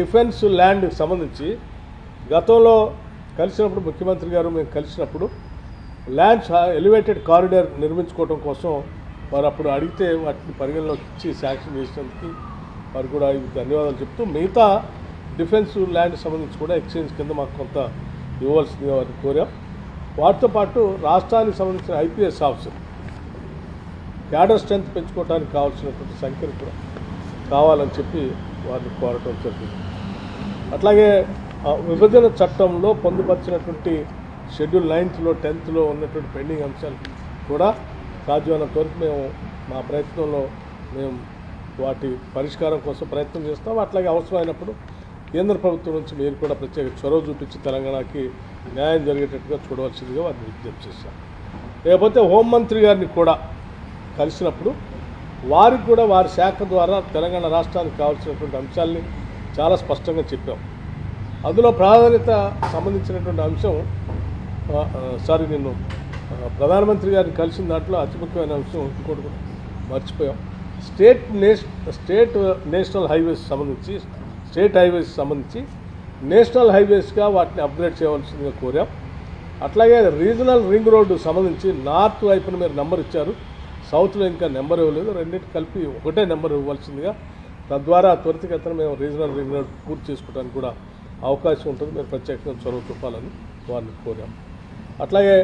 Defence land సంబంధించి గతంలో కలిసినప్పుడు ముఖ్యమంత్రి గారు మేము కలిసినప్పుడు ల్యాండ్స్ ఎలివేటెడ్ కారిడార్ నిర్మించుకోవడం కోసం వారు అప్పుడు అడిగితే వాటిని పరిగణలోకి ఇచ్చి శాంక్షన్ చేసినందుకు వారు కూడా ధన్యవాదాలు చెప్తూ మిగతా డిఫెన్స్ ల్యాండ్ సంబంధించి కూడా ఎక్స్చేంజ్ కింద మాకు కొంత ఇవ్వాల్సిందిగా వారిని కోరాం. వాటితో పాటు రాష్ట్రానికి సంబంధించిన ఐపీఎస్ ఆఫీసర్ క్యాడర్ స్ట్రెంత్ పెంచుకోవడానికి కావాల్సినటువంటి సంఖ్యను కూడా కావాలని చెప్పి వారిని కోరటం జరిగింది. అట్లాగే విభజన చట్టంలో పొందుపరిచినటువంటి షెడ్యూల్ 9th 10th ఉన్నటువంటి పెండింగ్ అంశాలు కూడా సాధ్యమైనంత వరకు మేము మా ప్రయత్నంలో మేము వాటి పరిష్కారం కోసం ప్రయత్నం చేస్తాం. అట్లాగే అవసరమైనప్పుడు కేంద్ర ప్రభుత్వం నుంచి మీరు కూడా ప్రత్యేక చొరవ చూపించి తెలంగాణకి న్యాయం జరిగేటట్టుగా చూడవలసిందిగా వారిని విజ్ఞప్తి చేస్తాం. లేకపోతే హోంమంత్రి గారిని కూడా కలిసినప్పుడు వారికి కూడా వారి శాఖ ద్వారా తెలంగాణ రాష్ట్రానికి కావాల్సినటువంటి అంశాలని చాలా స్పష్టంగా చెప్పాం. అందులో ప్రాధాన్యత సంబంధించినటువంటి అంశం నిన్ను ప్రధానమంత్రి గారిని కలిసిన దాంట్లో అతి ముఖ్యమైన అంశం ఇంకోటి కూడా మర్చిపోయాం. స్టేట్ నేషనల్ హైవేస్ సంబంధించి స్టేట్ హైవేస్ సంబంధించి నేషనల్ హైవేస్గా వాటిని అప్గ్రేడ్ చేయవలసిందిగా కోరాం. అట్లాగే రీజనల్ రింగ్ రోడ్డు సంబంధించి నార్త్ వైపున మీరు నెంబర్ ఇచ్చారు, సౌత్లో ఇంకా నెంబర్ ఇవ్వలేదు. రెండింటి కలిపి ఒకటే నెంబర్ ఇవ్వాల్సిందిగా, తద్వారా త్వరితగతిన మేము రీజనల్ రింగ్ రోడ్ పూర్తి చేసుకోవడానికి కూడా అవకాశం ఉంటుంది. మీరు ప్రత్యేకంగా చొరవ చూపాలని వారిని కోరాం. అట్లాగే